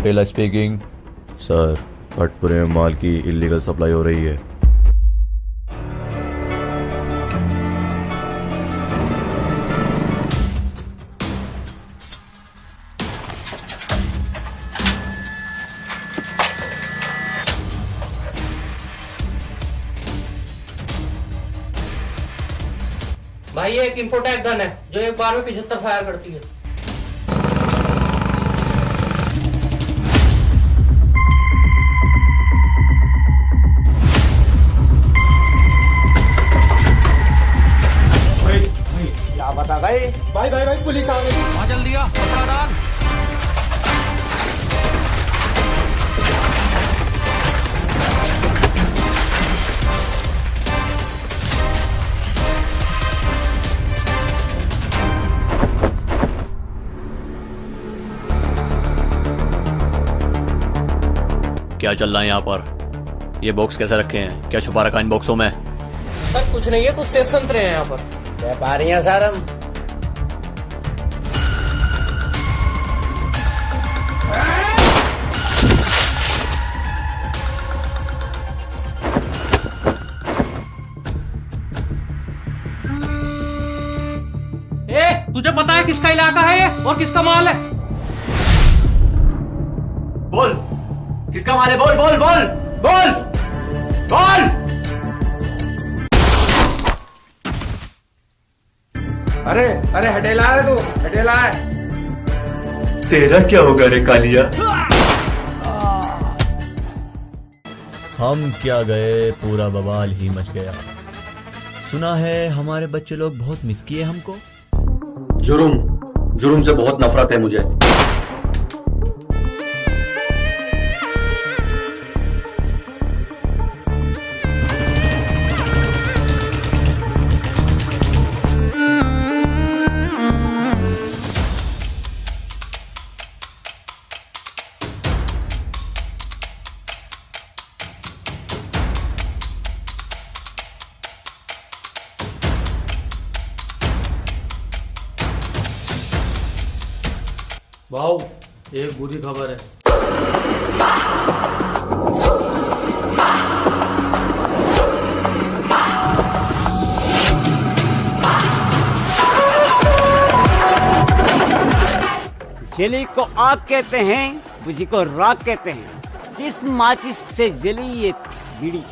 हटेला speaking. Sir, भटपुरे में माल की इलीगल सप्लाई हो रही है। भाई ये एक इम्पोर्टेड गन है जो एक बार में 75 फायर करती है। क्या बता भाई? भाई पुलिस आ गई। वहाँ जल्दी आ, पकड़ा डाल। क्या चल रहा है यहाँ पर? ये बॉक्स कैसे रखे हैं? क्या छुपा रखा है इन बॉक्सों में? सर कुछ नहीं है, कुछ सेब संतरे हैं यहाँ पर। व्यापारी हैं सर हम। तुझे पता है किसका इलाका है ये और किसका माल है? बोल, किसका माल है? बोल बोल बोल बोल बोल। अरे हटेला है तू, हटेला है। तेरा क्या होगा रे कालिया? हम क्या गए, पूरा बवाल ही मच गया। सुना है हमारे बच्चे लोग बहुत मिस किए हमको। जुर्म से बहुत नफरत है मुझे। वाओ, एक बुरी खबर है। जली को आग कहते हैं, बुझी को राख कहते हैं। जिस माचिस से जली ये बीड़ी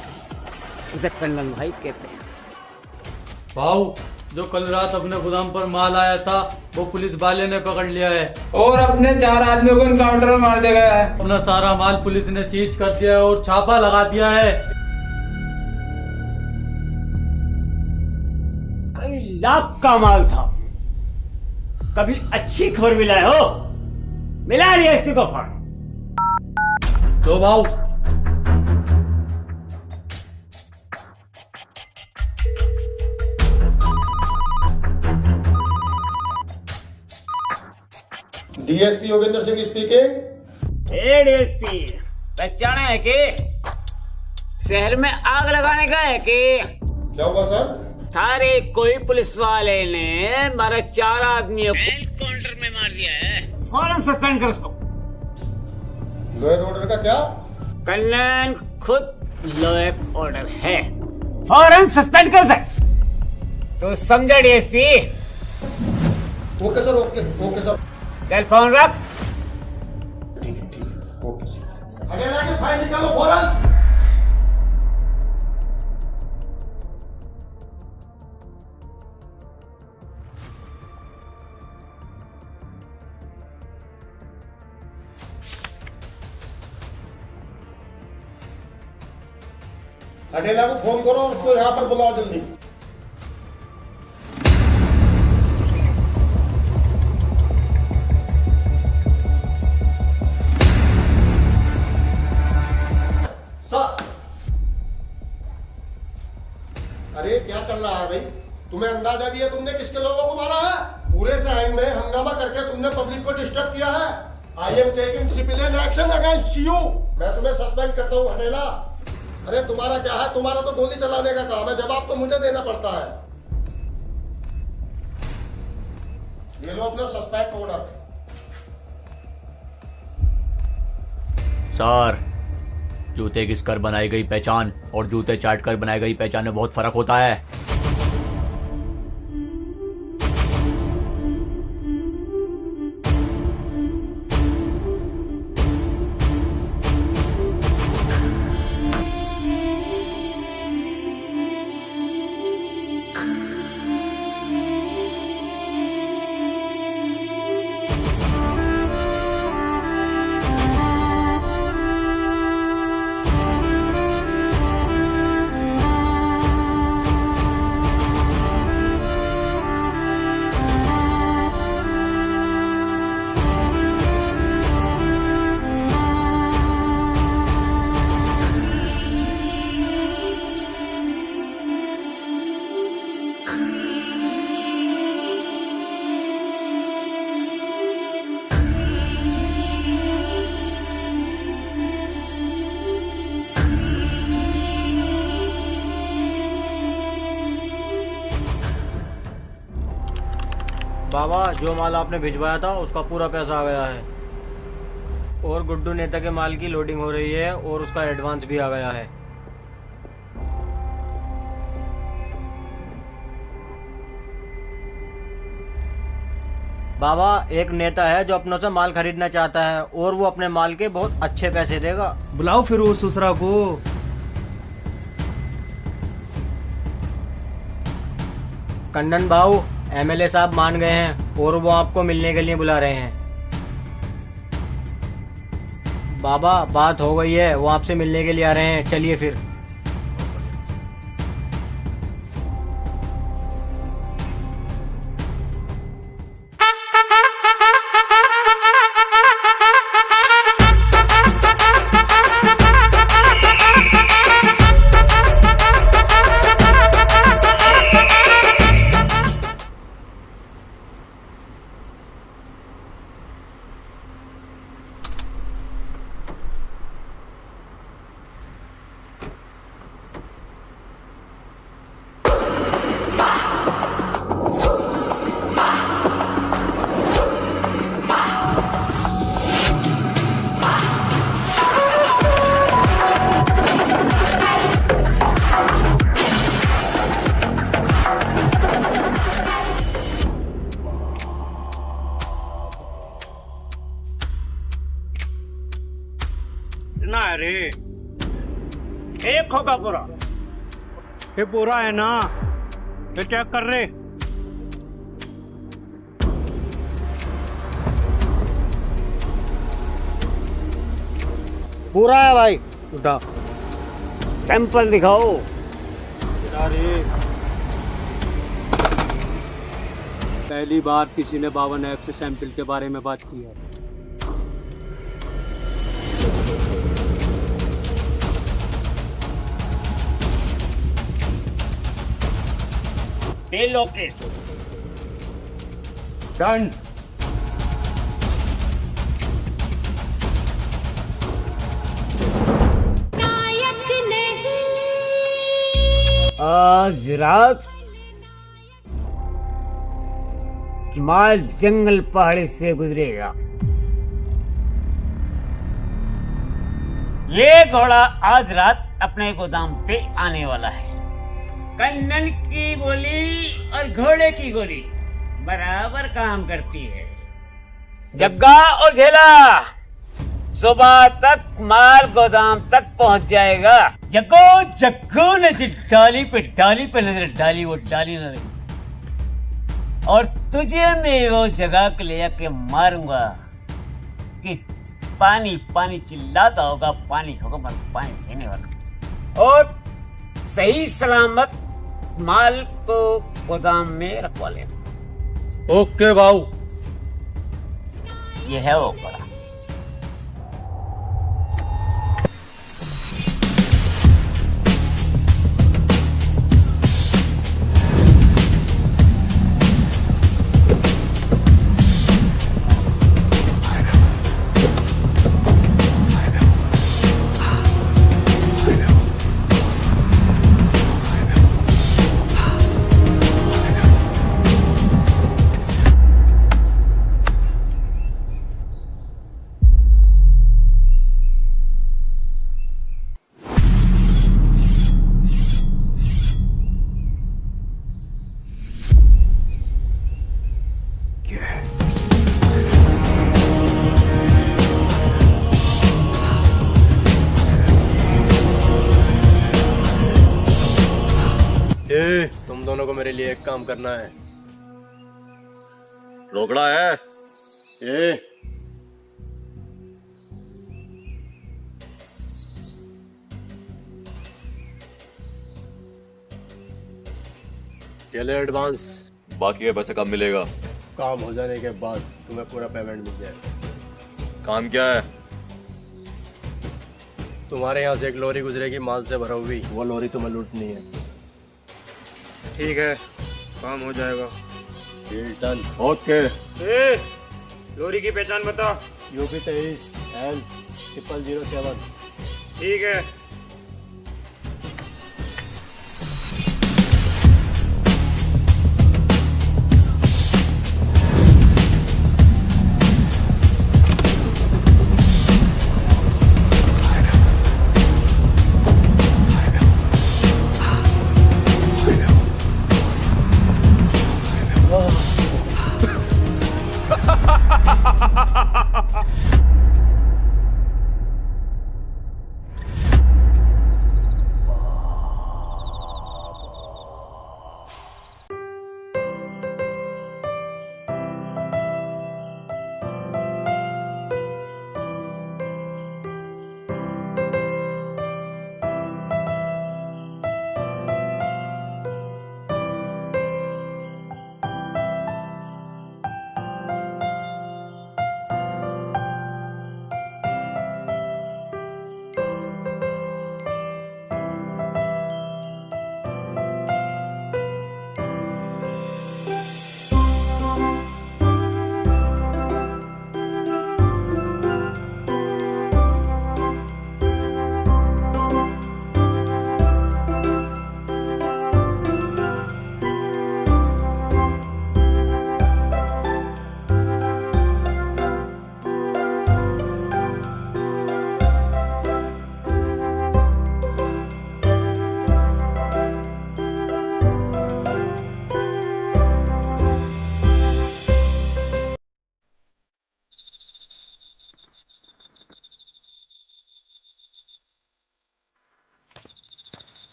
उसे कंडन भाई कहते हैं। वाओ, जो कल रात अपने गोदाम पर माल आया था वो पुलिस वाले ने पकड़ लिया है और अपने 4 आदमियों को इनकाउंटर में मार दिया गया है। अपना सारा माल पुलिस ने सीज कर दिया है और छापा लगा दिया है। लाख का माल था। कभी अच्छी खबर मिला हो? मिला डीएसपी को फोन। तो भाऊ DSP Yogendra Singh speaking. DSP पहचाना है कि शहर में आग लगाने का है कि क्या हुआ सर? सारे कोई पुलिस वाले ने हमारे 4 आदमियों को एनकाउंटर में मार दिया है। फौरन सस्पेंड कर उसको। लॉ एंड ऑर्डर का क्या? कल्याण खुद लॉ एंड ऑर्डर है, फौरन सस्पेंड कर सके। तो समझा DSP? Okay sir, okay sir. चल फोन रख। ठीक है, ओके सर। हटेला की फाइल निकालो फौरन। हटेला को फोन करो और उसको यहाँ पर बुलाओ जल्दी। अरे क्या चल रहा है भाई? तुम्हें अंदाजा भी है तुमने किसके लोगों को मारा है? पूरे शहर में हंगामा करके तुमने पब्लिक को डिस्टर्ब किया है। I am taking civilian action against you. मैं तुम्हें सस्पेंड करता हूँ हटेला। अरे तुम्हारा क्या है? तुम्हारा तो गोली चलाने का काम है, जवाब तो मुझे देना पड़ता है। ये लो अपना सस्पेंड ऑर्डर। सर, जूते घिसकर बनाई गई पहचान और जूते चाटकर बनाई गई पहचान में बहुत फर्क होता है। बाबा, जो माल आपने भिजवाया था उसका पूरा पैसा आ गया है और गुड्डू नेता के माल की लोडिंग हो रही है और उसका एडवांस भी आ गया है। बाबा, एक नेता है जो अपनों से माल खरीदना चाहता है और वो अपने माल के बहुत अच्छे पैसे देगा। बुलाओ फिर उस सुसरा को। कंडन भाऊ, एमएलए साहब मान गए हैं और वो आपको मिलने के लिए बुला रहे हैं। बाबा, बात हो गई है, वो आपसे मिलने के लिए आ रहे हैं। चलिए फिर। रे एक होगा पूरा, ये पूरा है ना? ये चेक कर रहे। पूरा है भाई। उठा, सैंपल दिखाओ। पहली बार किसी ने 52X सैंपल के बारे में बात की है। Okay done. आज रात माल जंगल पहाड़ी से गुजरेगा। ये घोड़ा आज रात अपने गोदाम पे आने वाला है। कन्नन की बोली और घोड़े की गोली बराबर काम करती है। जग्गा और झेला, सुबह तक माल गोदाम तक पहुंच जाएगा। जग्गू ने डाली पे नजर डाली, वो डाली न रही। और तुझे मैं वो जगह को ले जाके मारूंगा कि पानी पानी चिल्लाता होगा, पानी होगा मगर पानी देने वाला। और सही सलामत माल को गोदाम में रखवा लेना। ओके भाऊ। ये है वो बड़ा। तुम दोनों को मेरे लिए एक काम करना है। रोकड़ा है। ये ले एडवांस। बाकी के पैसे कब मिलेगा? काम हो जाने के बाद तुम्हें पूरा पेमेंट मिल जाएगा। काम क्या है? तुम्हारे यहाँ से एक लॉरी गुजरेगी माल से भरा हुई, वो लॉरी तुम्हें लूटनी है। ठीक है, काम हो जाएगा। डन। ओके। लॉरी की पहचान बता। UP 23L0007। ठीक है।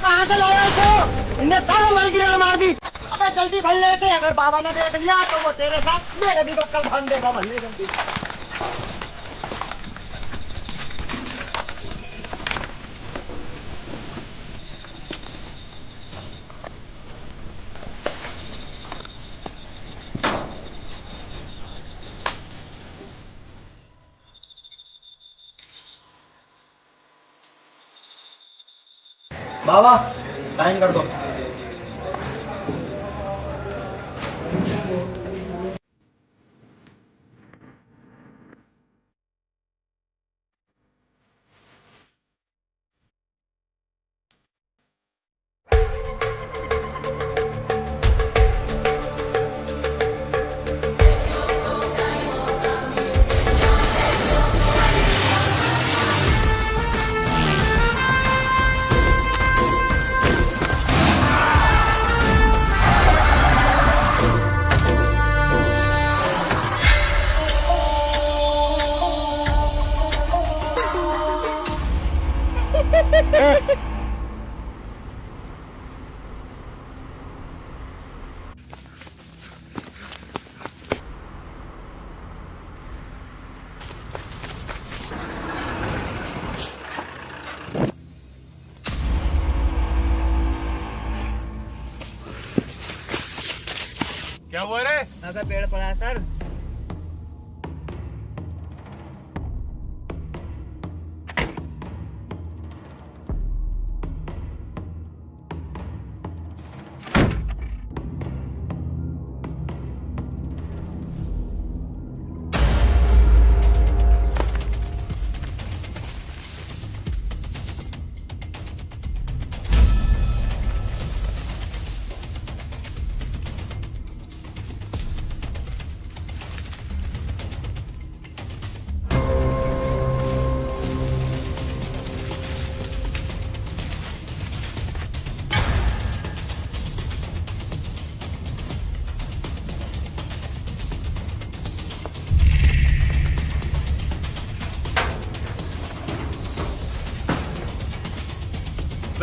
कहाँ से लाया इसको? इनने सारा माल गिरा मार दी। अबे जल्दी भर लेते, अगर बाबा ने देख लिया तो वो तेरे साथ मेरे भी तो कल भन देगा। भरने जल्दी। बाबा साइन कर दो। क्या हुआ रे? अगर पेड़ पड़ा है सर।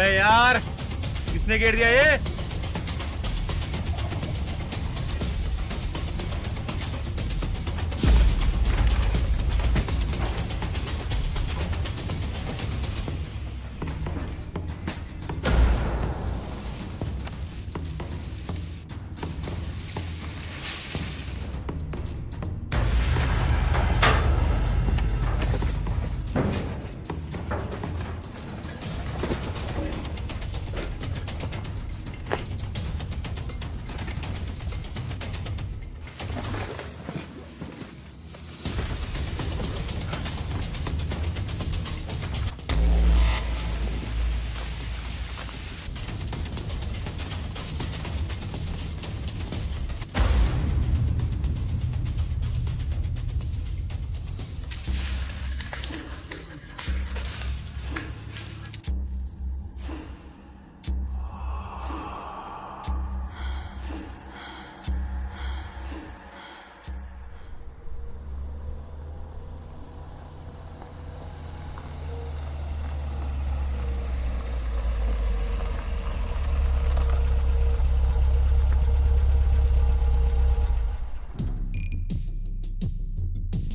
अबे यार, किसने घेर दिया ये?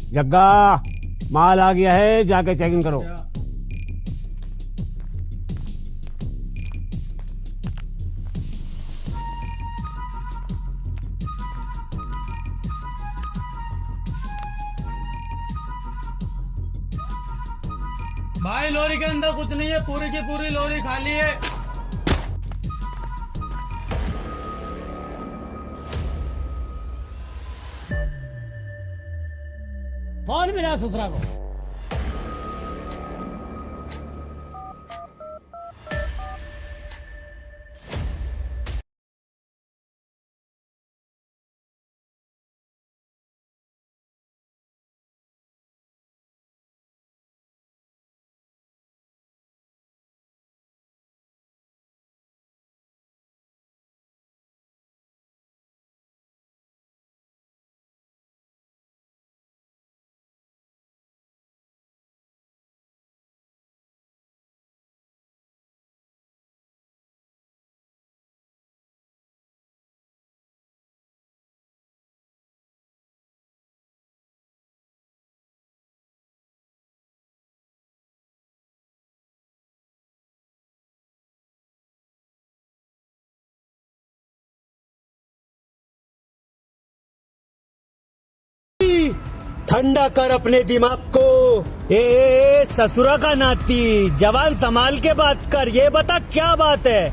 जग्गा, माल आ गया है, जाके चेकिंग करो। भाई लॉरी के अंदर कुछ नहीं है, पूरी की पूरी लॉरी खाली है। फोन मिला ससुरा को। ठंडा कर अपने दिमाग को। ए ससुरा का नाती, जवान संभाल के बात कर। ये बता क्या बात है?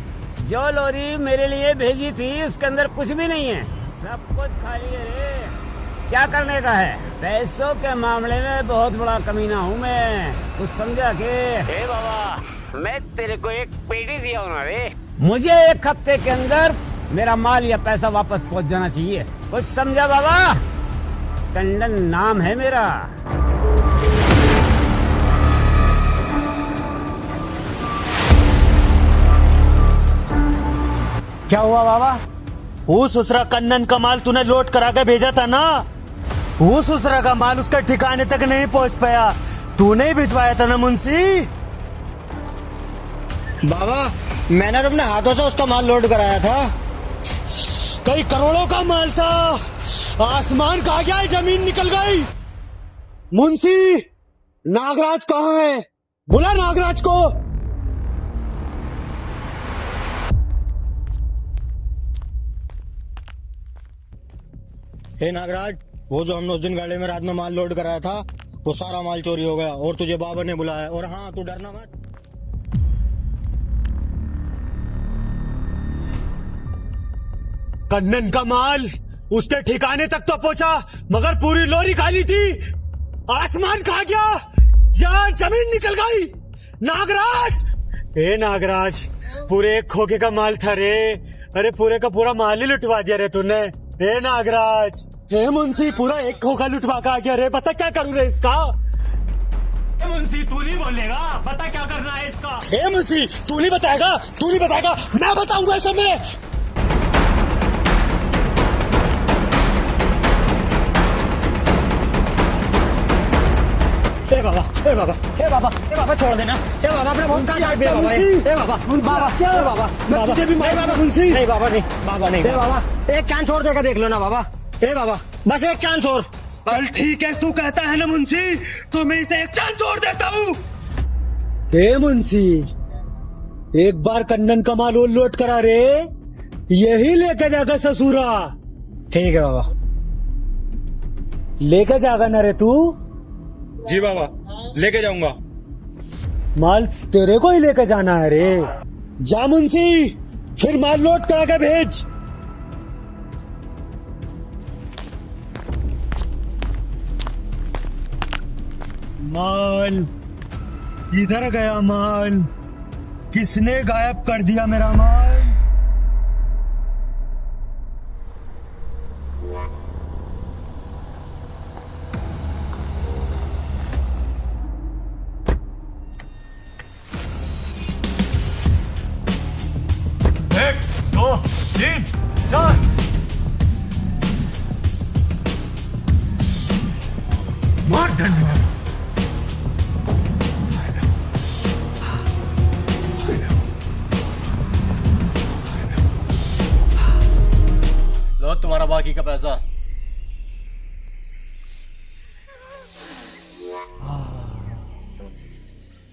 जो लॉरी मेरे लिए भेजी थी उसके अंदर कुछ भी नहीं है, सब कुछ खाली है रे। क्या करने का है? पैसों के मामले में बहुत बड़ा कमीना हूँ मैं, कुछ समझा के? हे बाबा, मैं तेरे को एक पेटी दिया हूँ ना रे, मुझे 1 हफ्ते के अंदर मेरा माल या पैसा वापस पहुँच जाना चाहिए, कुछ समझा बाबा? टंडन नाम है मेरा। क्या हुआ बाबा? वो ससुरा कन्नन का माल तूने लोड करा के भेजा था ना, वो ससुरा का माल उसका ठिकाने तक नहीं पहुंच पाया, तूने ही भिजवाया था ना मुंशी? बाबा, मैंने तो अपने हाथों से उसका माल लोड कराया था। कई करोड़ों का माल था, आसमान कहा गया है, जमीन निकल गई। मुंशी, नागराज कहाँ है? बुला नागराज को। हे नागराज, वो जो हमने उस दिन गाड़ी में रात में माल लोड कराया था, वो सारा माल चोरी हो गया और तुझे बाबा ने बुलाया। और हाँ, तू डरना मत। कन्नन का माल उसके ठिकाने तक तो पहुंचा, मगर पूरी लॉरी खाली थी। आसमान कहाँ गया? जान जमीन निकल गई। नागराज, ए नागराज, पूरे एक खोखे का माल था रे। अरे पूरे का पूरा माल ही लुटवा दिया रे तूने। ए नागराज, हे मुंशी, पूरा एक खोखा लुटवा का आ गया रे। बता क्या करूँ रे इसका? मुंशी तू नहीं बोलेगा, बता क्या करना है इसका? हे मुंशी, तू नहीं बताएगा? तू नहीं बताएगा, मैं बताऊंगा ऐसे में। ए बाबा ए बाबा ए बाबा ए बाबा छोड़ देना। ए बाबा अपने बहुत का साथ दे बाबा। ए बाबा बाबा ए बाबा मैं तुझे भी मार बाबा मुंशी। नहीं बाबा नहीं बाबा नहीं। ए बाबा एक चांस और देकर देख लो ना बाबा। ए बाबा बस एक चांस और। चल ठीक है, तू कहता है ना मुंशी, तो मैं इसे एक चांस और देता हूँ। ए मुंशी एक बार कन्नन का माल और लोट करा रे, यही लेकर जाकर ससुरा। ठीक है बाबा लेकर जागा ना रे तू। जी बाबा लेके जाऊंगा। माल तेरे को ही लेकर जाना है रे। जा मुंशी फिर माल लोट करा के भेज। माल इधर गया माल, किसने गायब कर दिया मेरा माल? एक दो तीन चार। मार देना। लो तुम्हारा बाकी का पैसा।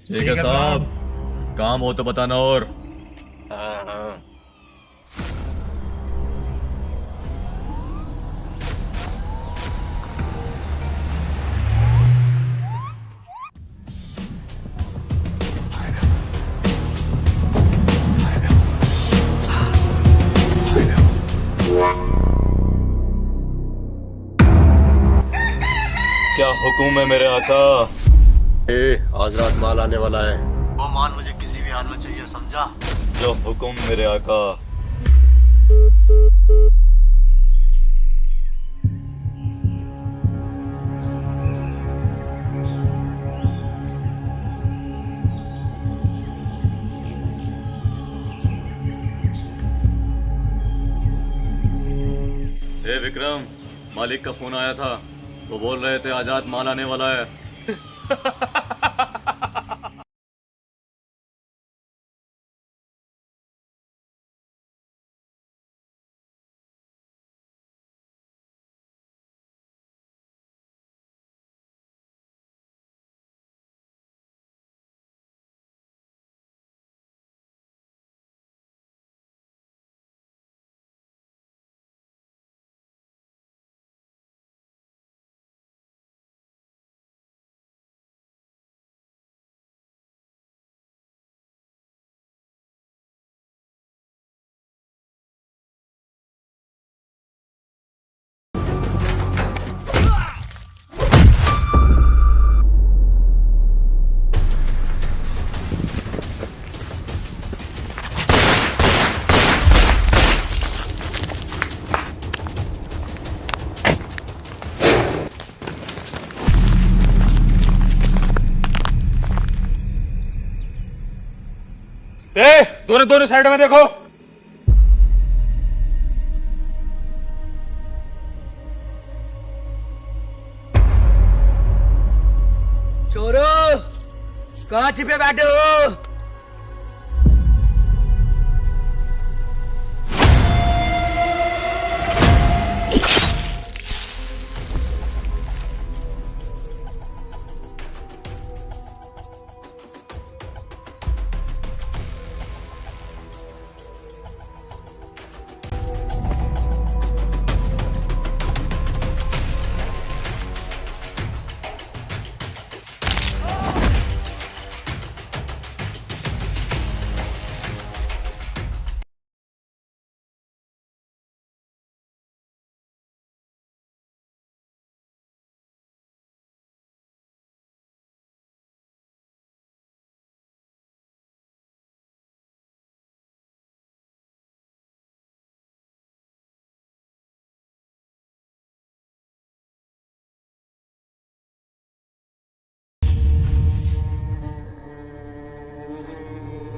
ठीक है साहब, काम हो तो बताना। और क्या हुक्म है मेरे आका? आज रात माल आने वाला है। वो माल मुझे किसी भी हाल में चाहिए, समझा? जो हुक्म मेरे आका। विक्रम, मालिक का फोन आया था, वो बोल रहे थे आजाद माल आने वाला है। दोनों साइड में देखो। चोरों कहाँ छिपे बैठे हो?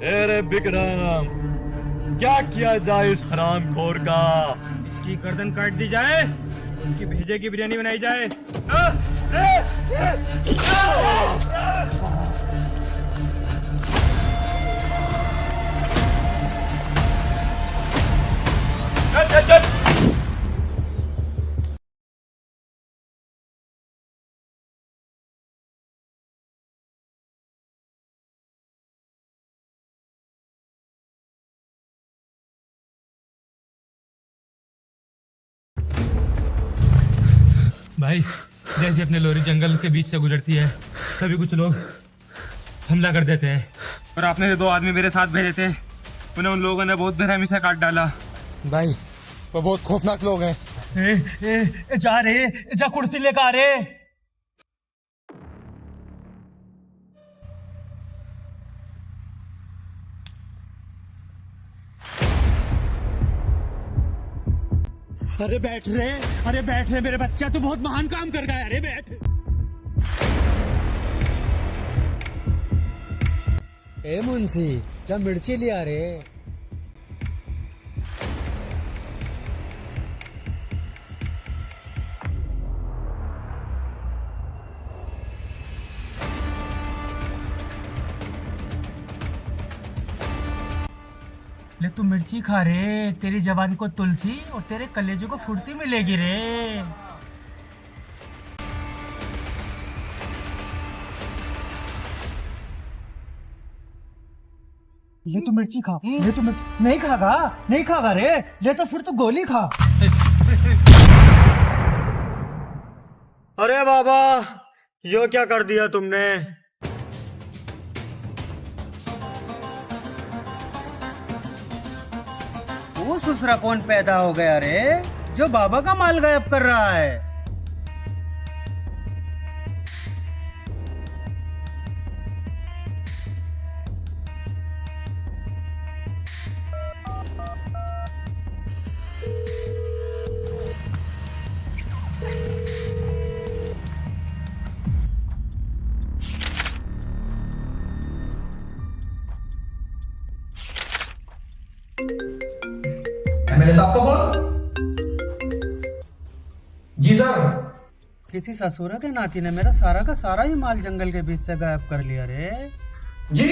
अरे बिकराम, क्या किया जाए इस हरामखोर का? इसकी गर्दन काट दी जाए, उसकी भेजे की बिरयानी बनाई जाए। भाई जैसे अपने लोरी जंगल के बीच से गुजरती है तभी कुछ लोग हमला कर देते हैं, और आपने जो 2 आदमी मेरे साथ भेजे थे उन्हें उन लोगों ने बहुत बेरहमी से काट डाला। भाई वो बहुत खौफनाक लोग हैं। जा रे, जा कुर्सी लेकर आ रे। अरे बैठ रे मेरे बच्चा, तू बहुत महान काम कर गया। अरे बैठ। ए मुंशी, जा मिर्ची लिया रे। ले तू मिर्ची खा रे, तेरी जवान को तुलसी और तेरे कलेजे को फुर्ती मिलेगी रे। ले तू मिर्ची खा, ले तू मिर्ची नहीं खागा रे, ले तो फिर तो गोली खा। अरे बाबा, यो क्या कर दिया तुमने? वो ससुरा कौन पैदा हो गया रे जो बाबा का माल गायब कर रहा है? एमएलए साहब का फोन? जी सर। किसी ससुरा के नाती ने मेरा सारा का सारा ही माल जंगल के बीच से गायब कर लिया रे। जी।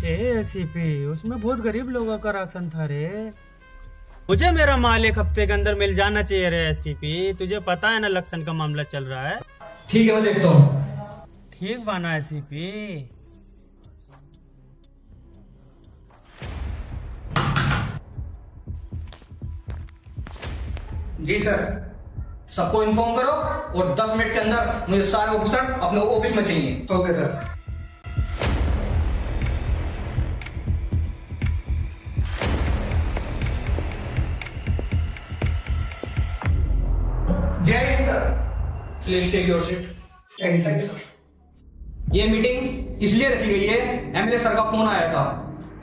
एसीपी, उसमें बहुत गरीब लोगों का राशन था रे। मुझे मेरा माल 1 हफ्ते के अंदर मिल जाना चाहिए रे एसीपी। तुझे पता है ना इलेक्शन का मामला चल रहा है। ठीक है, मैं देखता हूँ। ठीक बाना एसीपी। जी सर, सबको इन्फॉर्म करो और 10 मिनट के अंदर मुझे सारे ऑफिसर्स अपने ऑफिस में चाहिए। Okay sir. जय हिंद sir. Please take your seat. Thank you sir. ये मीटिंग इसलिए रखी गई है, एमएलए सर का फोन आया था।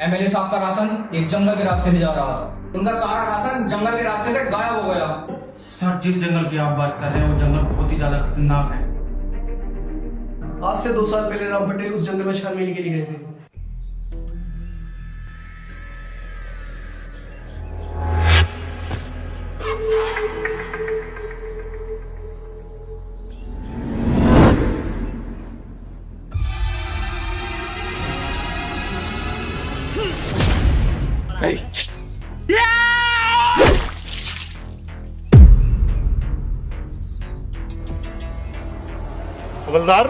एमएलए साहब का राशन एक जंगल के रास्ते से जा रहा था। उनका सारा राशन जंगल के रास्ते से गायब हो गया। सर, जिस जंगल की आप बात कर रहे हैं वो जंगल बहुत ही ज्यादा खतरनाक है। आज से 2 साल पहले राम पटेल उस जंगल में छानबीन के लिए गए थे। हवलदार,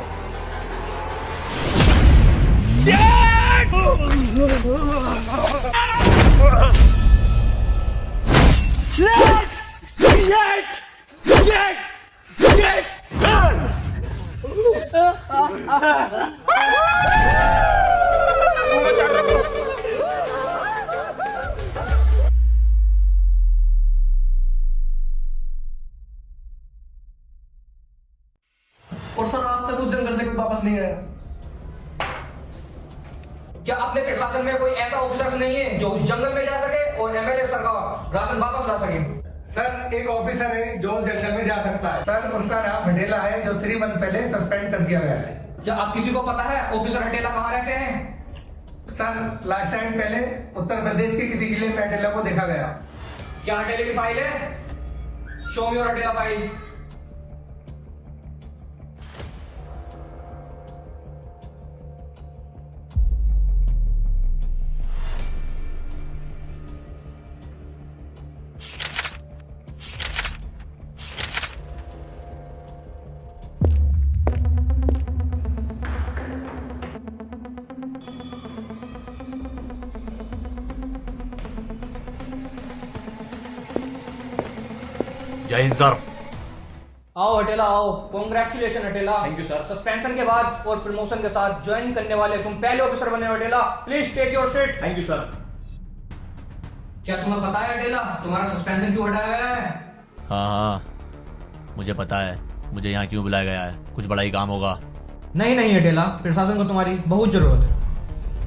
और सर, आज तक उस जंगल से कोई वापस नहीं आया। क्या अपने प्रशासन में कोई ऐसा ऑफिसर नहीं है जो उस जंगल में जा सके और एमएलए सर का राशन वापस ला सके? सर, एक ऑफिसर है जो जंगल में जा सकता है। सर, उनका नाम हटेला है, जो 3 मंथ पहले सस्पेंड कर दिया गया है। क्या आप किसी को पता है ऑफिसर हटेला कहाँ रहते हैं? सर, लास्ट टाइम पहले उत्तर प्रदेश के किसी जिले में हटेला को देखा गया। क्या हटेले की फाइल है? Show me your Hatela file. जय हिंद सर। आओ हटेला आओ। कॉन्ग्रेचुलेशन हटेला। Thank you sir. सस्पेंशन के बाद और प्रमोशन के साथ ज्वाइन करने वाले तुम पहले ऑफिसर बने हो Hatela. Please take your seat. Thank you sir. क्या तुम्हें पता है हटेला तुम्हारा सस्पेंशन क्यों हटाया गया है? हाँ, मुझे पता है। मुझे यहाँ क्यों बुलाया गया है? कुछ बड़ा ही काम होगा। नहीं हटेला, प्रशासन को तुम्हारी बहुत जरूरत है।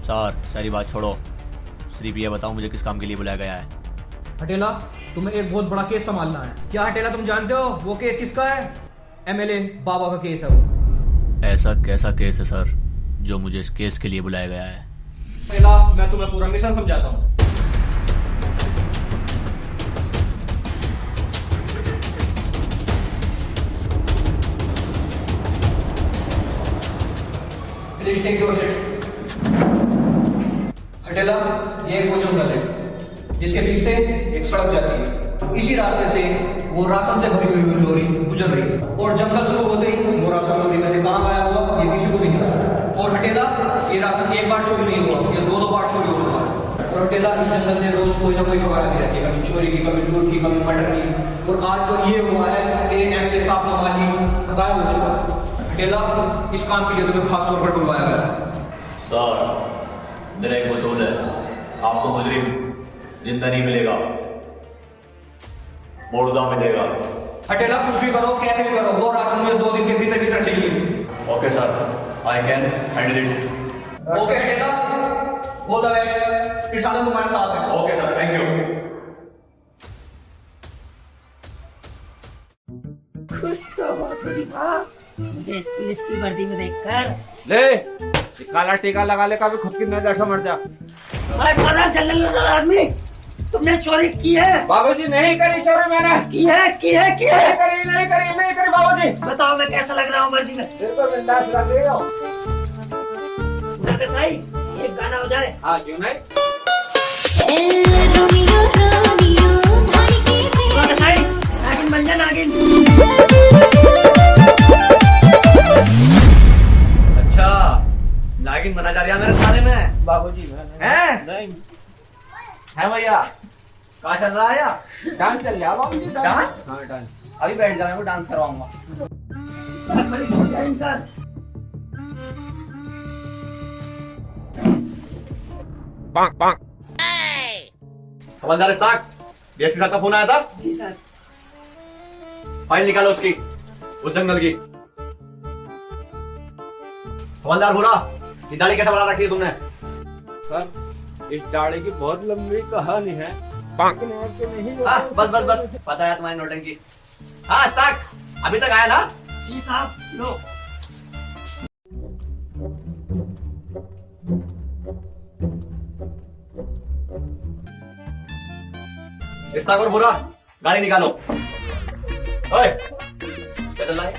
सर, सारी बात छोड़ो, सिर्फ ये बताओ मुझे किस काम के लिए बुलाया गया है? हटेला, तुम्हें एक बहुत बड़ा केस संभालना है। क्या हटेला तुम जानते हो वो केस किसका है? एमएलए बाबा का केस है वो। ऐसा कैसा केस है सर जो मुझे इस केस के लिए बुलाया गया है? हटेला, मैं तुम्हें पूरा मिशन समझाता हूँ। Please take your seat. Hatela, ये वो जंगल है जिसके बीच से एक सड़क जाती है। इसी रास्ते से वो राशन से भरी हुई लोरी गुजर रही है और जंगल शुरू होते ही वो राशन लोरी में से कहाँ गाया हुआ ये किसी को नहीं पता। और हटेला, ये राशन एक बार चोरी नहीं हुआ, ये दो बार चोरी हो चुका है। और हटेला, इस जंगल से रोज कोई ना कोई खबर आती रहती है, कभी चोरी की, कभी लूट की, कभी मर्डर की। और आज तो ये हुआ है कि एमएलए साहब का माली गायब हो चुका है। हटेला, इस काम के लिए तुम्हें खास तौर पर बुलवाया गया है। सर, मेरा एक उसूल है, आपको मुजरिम जिंदा नहीं मिलेगा, मुर्दा मिलेगा। हटेला, कुछ भी करो, कैसे भी करो, वो राशन मुझे 2 दिन के भीतर चाहिए। Okay sir, I can handle it. Okay Hatela, बोल द बेस्ट, प्रशासन तुम्हारे साथ है। Okay sir, thank you. खुश तो बहुत हुई माँ मुझे इस पुलिस की वर्दी में देखकर। ले काला टीका लगा ले, कभी खुद की नजर से मर जा। मैं पता चलने वाला आदमी, तुमने चोरी की है? बाबूजी नहीं करी चोरी मैंने। की है नहीं करी बाबूजी। बताओ मैं कैसा लग रहा हूँ वर्दी में? बिल्कुल बिंदास लग रही हो। सही, एक गाना हो जाए। हाँ क्यों नहीं। नागिन बन जा नागिन। अच्छा, नागिन बना जा रहा मेरे थाने में? बाबूजी हैं? नहीं है भैया, कहाँ चल रहा है या? डांस चल रहा बाबूजी। डांस? हाँ डांस। अभी बैठ जा, मैं वो डांस करवाऊंगा। इंसान हवलदार इस्ताक, डीएसपी साहब का फोन आया था? जी सर। फाइल निकालो उसकी, उस जंगल की। हवलदार भूरा, ये दाढ़ी कैसे बना रखी है तुमने? सर, इस दाढ़ी की बहुत लंबी कहानी है। हाँ, बस पता है तुम्हारी नोटंकी। हाँ इस्ताक, अभी तक आया ना? जी साहब, लो। इस्ताक और भूरा, गाड़ी निकालो। ओए, क्या चल रहा है?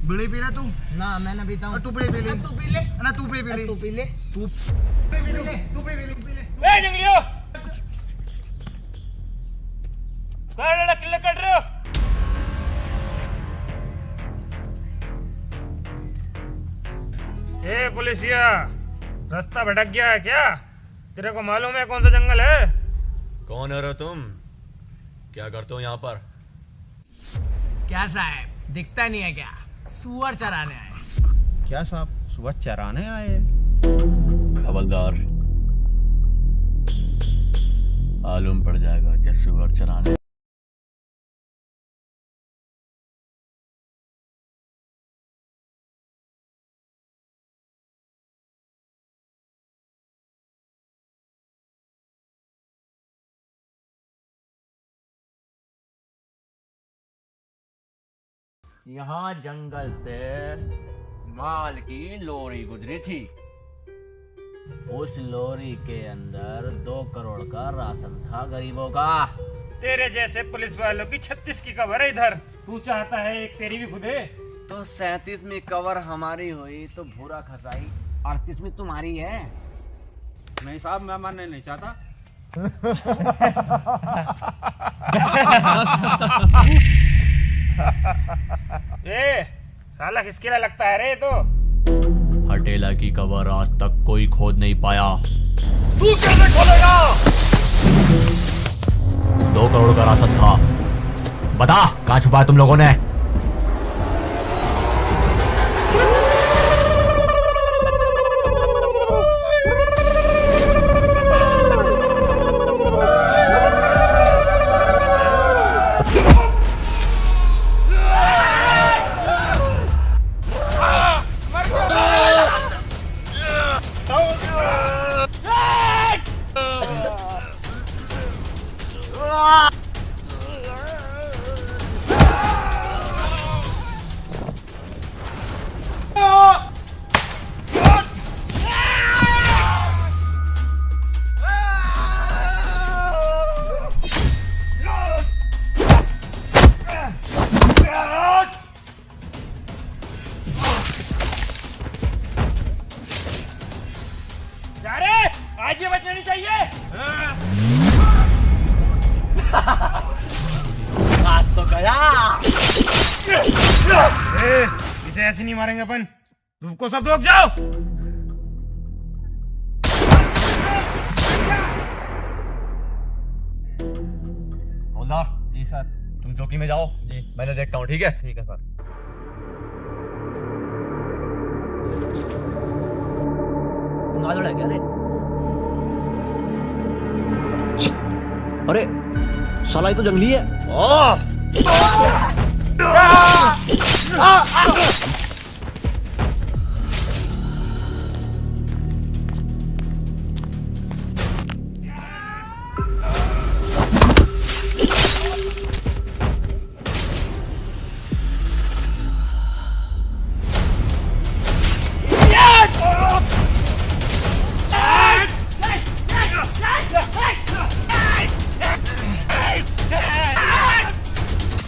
बीड़ी पी ले तू? ना मैं ना पीता हूँ। तू बीड़ी पी ले। तू पी ले ना, तू बीड़ी पी ले। तू पी ले। तू पी ले। तू पी ले। ए जंगलियो, क्या लड़ा किल्ले कट रहे हो? ए पुलिसिया, रास्ता भटक गया है क्या? तेरे को मालूम है कौन सा जंगल है? कौन है रे तुम? क्या करते हो यहाँ पर? क्या साहब, दिखता नहीं है क्या? सुअर चराने आए। क्या साहब, सुबह चराने आए? हवलदार, मालूम पड़ जाएगा क्या सुअर चराने। यहाँ जंगल से माल की लोरी गुजरी थी। उस लोरी के अंदर 2 करोड़ का राशन था गरीबों का। तेरे जैसे पुलिस वालों की 36 की कवर है इधर। तू चाहता है एक तेरी भी खुदे? तो 37 में कवर हमारी हुई तो भूरा खसाई और किस्मत तुम्हारी है। नहीं साहब, मैं मानने नहीं चाहता। ए, साला किसके लिए लगता है रे तो? हटेला की कबर आज तक कोई खोद नहीं पाया। तू कैसे खोलेगा? 2 करोड़ का राशन था, बता कहां छुपाया तुम लोगों ने? आज ये बचना नहीं चाहिए। आज तो गया। इसे ऐसे नहीं मारेंगे अपन। धूप को सब रोक जाओ। हवलदार जी सर, तुम चौकी में जाओ जी, मैंने देखता हूँ। ठीक है? ठीक है सर। क्या रे? अरे साला ये तो जंगली है।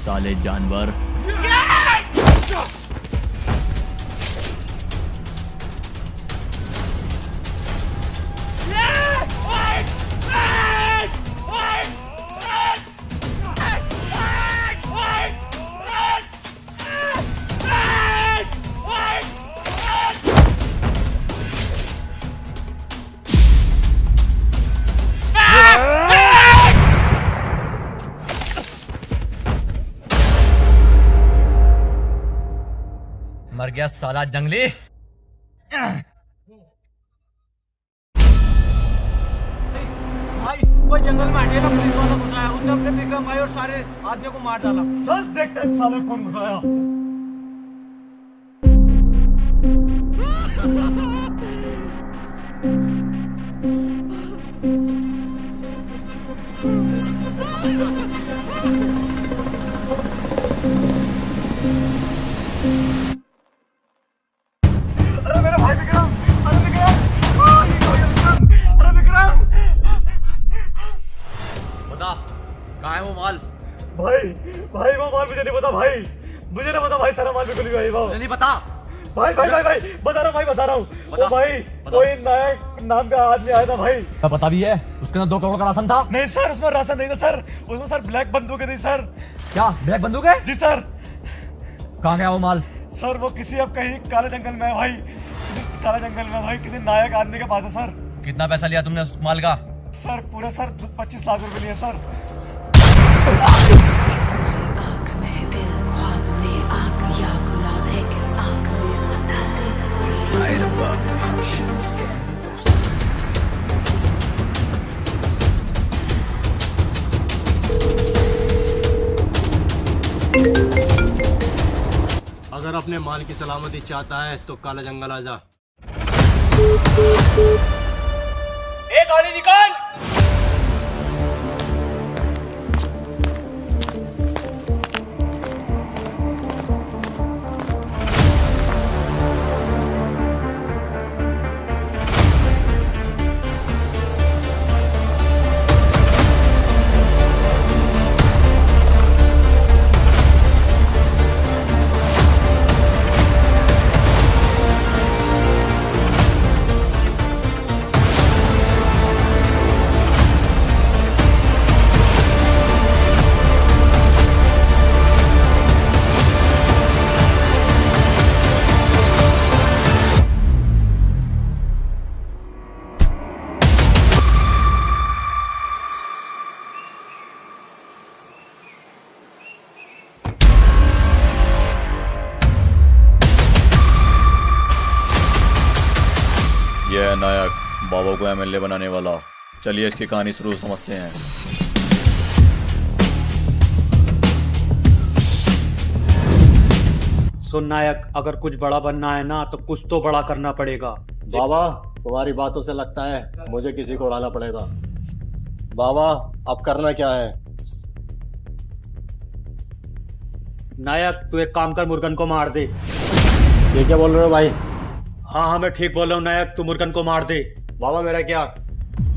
साले जानवर। मर गया साला जंगली। भाई वो जंगल में अकेला पुलिस वाला घुसा है। उसने अपने विक्रम भाई और सारे आदमियों को मार डाला। चल देखते हैं साले कौन घुसाया। अरे मेरा भाई विक्रम, अरे विक्रम, अरे विक्रम, बता कहाँ है वो माल? भाई भाई वो माल मुझे नहीं पता भाई, मुझे नहीं पता भाई, सारा माल बिल्कुल नहीं भाई। मुझे नहीं पता भाई भाई भाई भाई बता रहा हूँ भाई, बता रहा हूँ। ओ भाई कोई नायक नाम का आदमी आया था भाई। क्या पता भी है? उसके अंदर 2 करोड़ का राशन था। नहीं सर, उसमें राशन नहीं था सर, उसमें सर ब्लैक बंदूकें थी सर। क्या ब्लैक बंदूक है? जी सर। कहाँ गया वो माल? सर वो किसी अब कहीं काले जंगल में है भाई, किसी काले जंगल में भाई, किसी नायक आदमी के पास है सर। कितना पैसा लिया तुमने उस माल का? सर पूरा सर 25 लाख रुपए लिए सर। अगर अपने माल की सलामती चाहता है तो काला जंगल आ जा। एक गाड़ी निकाल। बाबू को एमएलए बनाने वाला। चलिए इसकी कहानी शुरू समझते हैं। सुन नायक, अगर कुछ बड़ा बनना है ना तो कुछ तो बड़ा करना पड़ेगा। बाबा तुम्हारी बातों से लगता है मुझे किसी को उड़ाना पड़ेगा। बाबा अब करना क्या है? नायक तू एक काम कर, मुर्गन को मार दे। ये क्या बोल रहे हो भाई? हाँ मैं ठीक बोल रहा हूँ नायक, तू मुर्गन को मार दे। बाबा मेरा क्या?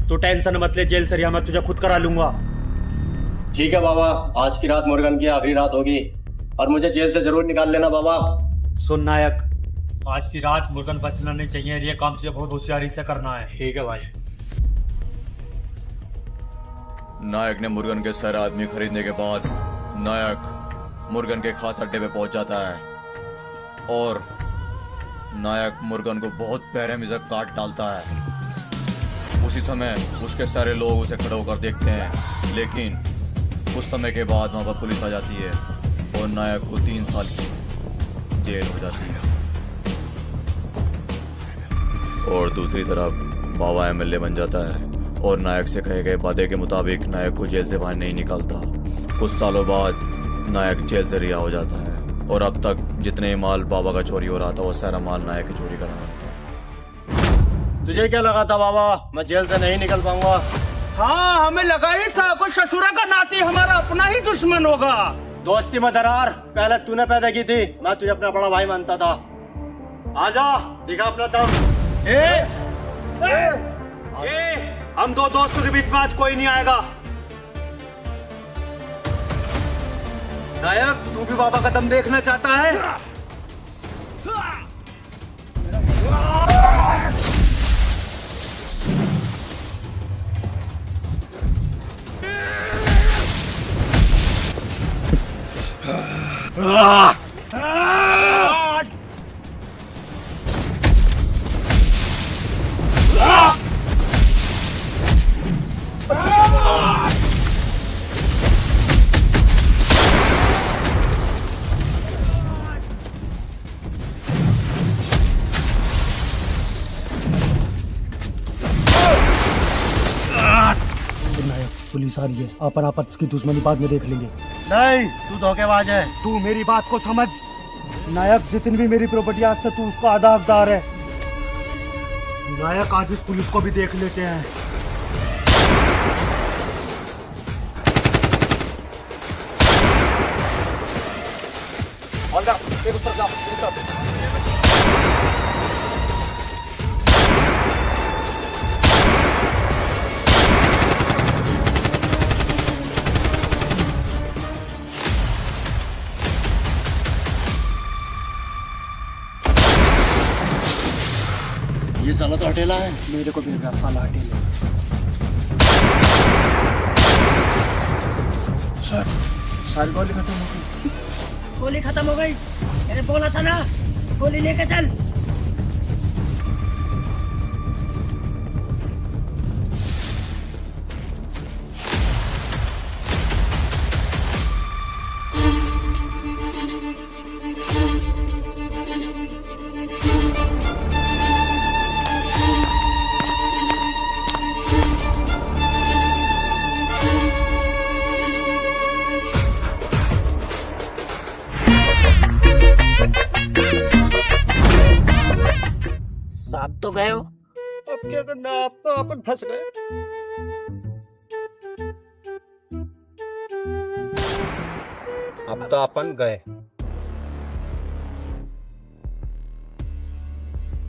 तू टेंशन मत ले, जेल से रिहा मैं तुझे खुद करा लूंगा। ठीक है बाबा, आज की रात मुर्गन की आखिरी रात होगी और मुझे जेल से जरूर निकाल लेना बाबा। सुन नायक, आज की रात मुर्गन बचना नहीं चाहिए, ये काम तुझे बहुत होशियारी से करना है। ठीक है भाई। नायक ने मुर्गन के सारे आदमी खरीदने के बाद नायक मुर्गन के खास अड्डे पे पहुंच जाता है और नायक मुर्गन को बहुत बेरहमी से काट डालता है। उसी समय उसके सारे लोग उसे खड़े होकर देखते हैं, लेकिन कुछ समय के बाद वहां पर पुलिस आ जाती है और नायक को 3 साल की जेल हो जाती है। और दूसरी तरफ बाबा एमएलए बन जाता है और नायक से कहे गए वादे के मुताबिक नायक को जेल से बाहर नहीं निकालता। कुछ सालों बाद नायक जेल से रिहा हो जाता है और अब तक जितने माल बाबा का चोरी हो रहा था वो सारा माल नायक की चोरी करा रहा था। तुझे क्या लगा था बाबा मैं जेल से नहीं निकल पाऊंगा? हाँ हमें लगा ही था कोई ससुरा का नाती हमारा अपना ही दुश्मन होगा। दोस्ती में दरार पहले तूने पैदा की थी, मैं तुझे अपना बड़ा भाई मानता था। आजा दिखा अपना दम। हम दो दोस्तों के बीच में आज कोई नहीं आएगा। नायक तू भी बाबा का दम देखना चाहता है? पुलिस आ रही है, अपन आपस की दुश्मनी बाद में देख लेंगे। नहीं तू धोखेबाज है। तू मेरी बात को समझ नायक, जितनी भी मेरी प्रॉपर्टी आज से तू उसका आधा हकदार है। नायक आज इस पुलिस को भी देख लेते हैं। ये साला तो हटेला है। मेरे को भी लगा साला हटेला। सर गोली खत्म हो गई। गोली खत्म हो गई, मैंने बोला था ना गोली लेके चल। आप तो गए हो, अब क्या करना, आप तो अपन फंस गए। अब तो अपन गए।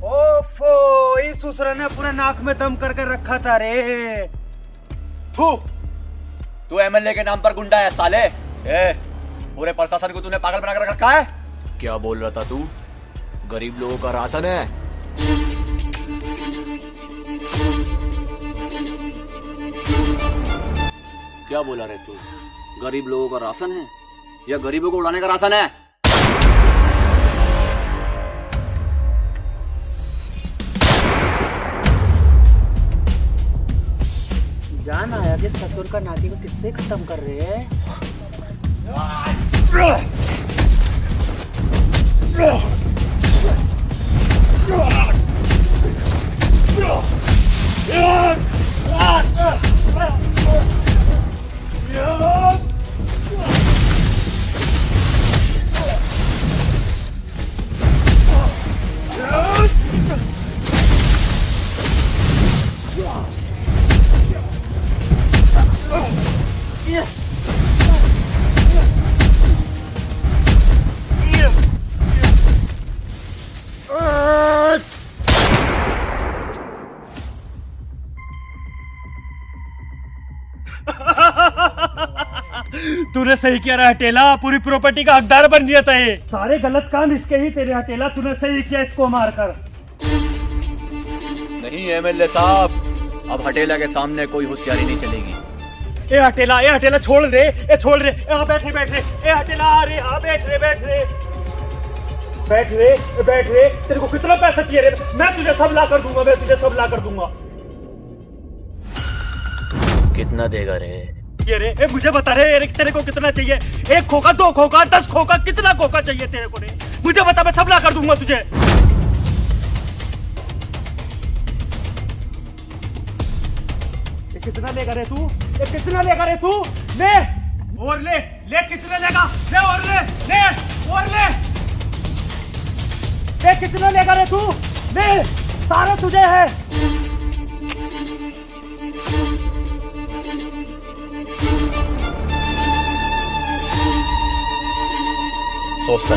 ओफो, इस ससुरा ने पूरे नाक में दम करके रखा था रे। तू एमएलए के नाम पर गुंडा है साले। पूरे प्रशासन को तूने पागल बनाकर रखा है। क्या बोल रहा था तू? गरीब लोगों का राशन है। क्या बोला रे तू? गरीब लोगों का राशन है या गरीबों को उड़ाने का राशन है? जान आया कि ससुर का नाती को किससे खत्म कर रहे हैं। तूने सही किया रे हटेला, पूरी प्रॉपर्टी का हकदार बन गया था ये। सारे गलत काम इसके ही तेरे हटेला, तूने सही किया इसको मारकर। नहीं एमएलए साहब, अब हटेला के सामने कोई होशियारी नहीं चलेगी। ए हटेला छोड़ रे, ए छोड़ रे, यहाँ बैठ रे, ए हटेला अरे हाँ बैठ रे, तेरे को कितना पैसा चाहिए रे? मैं तुझे सब ला कर दूंगा, कितना देगा रे? ये रे, ए मुझे बता रे तेरे को कितना चाहिए? 1 खोखा, 2 खोखा, 10 खोखा, कितना खोखा चाहिए तेरे को रे? मुझे बता, मैं सब ला कर दूंगा तुझे। कितना लेगा रे तू? कितना लेगा रे तू? ले और ले कितना लेगा? ले और ले कितना लेगा रे तू? ले सारा तुझे है। सोचता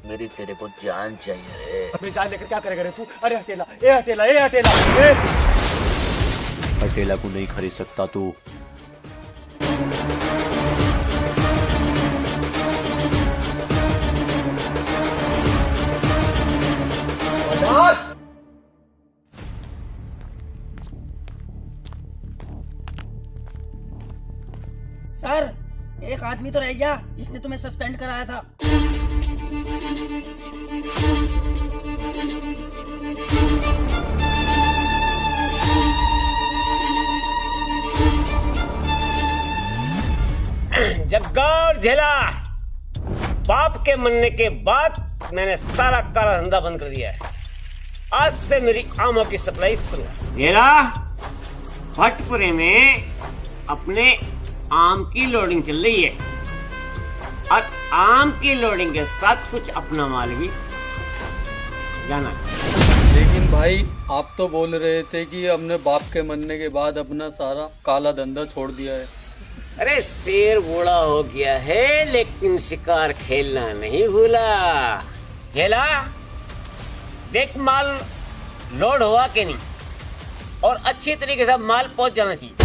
मेरी तेरे को जान चाहिए रे। अपनी जान लेकर क्या करेगा रे तू? अरे हटेला, हटेला को नहीं खरीद सकता तू। सर, एक आदमी तो रह गया जिसने तुम्हें सस्पेंड कराया था। जग्गा और झेला, बाप के मरने के बाद मैंने सारा काला धंधा बंद कर दिया है। आज से मेरी आमों की सप्लाई शुरू। झेला, भटपुरे में अपने आम की लोडिंग चल रही है और आम की लोडिंग के साथ कुछ अपना माल भी जाना। लेकिन भाई आप तो बोल रहे थे कि हमने बाप के मरने के बाद अपना सारा काला धंधा छोड़ दिया है। अरे शेर बूढ़ा हो गया है लेकिन शिकार खेलना नहीं भूला। खेला देख, माल लोड हुआ कि नहीं, और अच्छी तरीके से माल पहुंच जाना चाहिए।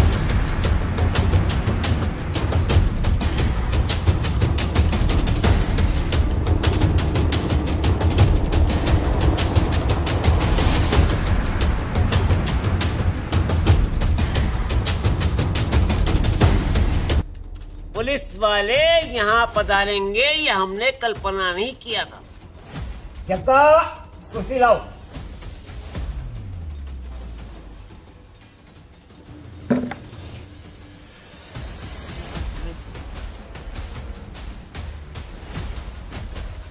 पुलिस वाले यहाँ पधारेंगे ये हमने कल्पना नहीं किया था। जग्गा, कुर्सी लाओ।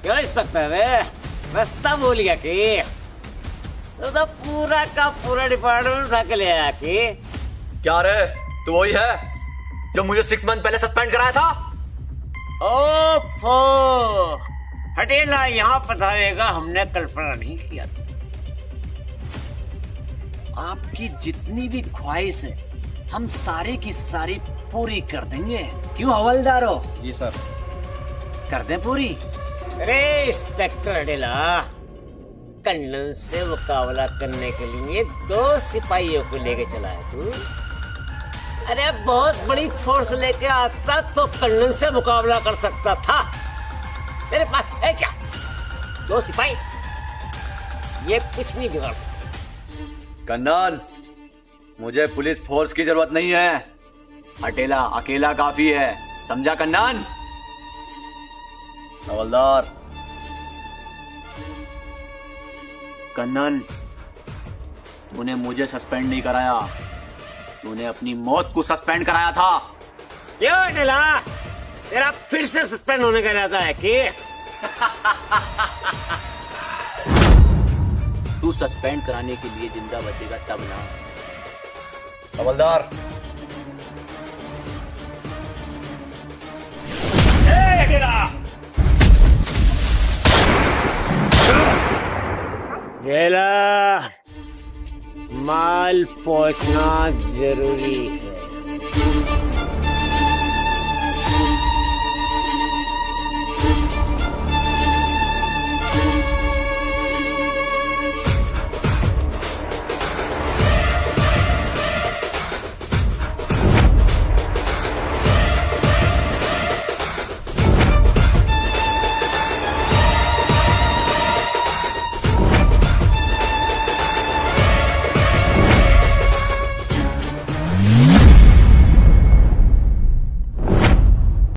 क्यों इंस्पेक्टर, रास्ता भूल गया कि? तो पूरा का पूरा डिपार्टमेंट उठा के ले आया कि? क्या रे, तू वही है जो मुझे 6 मंथ पहले सस्पेंड कराया था? ओफो, हटेला यहाँ पधारेगा हमने कल्पना नहीं किया था। आपकी जितनी भी ख्वाहिश है हम सारी की सारी पूरी कर देंगे। क्यों हवलदार हो? जी सर। कर दें पूरी? अरे इंस्पेक्टर हटेला, कन्नन से मुकाबला करने के लिए 2 सिपाहियों को लेके चला है तू? अरे बहुत बड़ी फोर्स लेके आता तो कन्नन से मुकाबला कर सकता था। तेरे पास है क्या? 2 सिपाही, ये कुछ नहीं बिगाड़। कन्नन, मुझे पुलिस फोर्स की जरूरत नहीं है, हटेला अकेला काफी है, समझा कन्नन? हवलदार, कन्नन तूने मुझे सस्पेंड नहीं कराया, तूने अपनी मौत को सस्पेंड कराया था। क्यों ढिला, तेरा फिर से सस्पेंड होने का इरादा है कि? तू सस्पेंड कराने के लिए जिंदा बचेगा तब ना। हवलदार, जेला माल पहुंचना जरूरी है।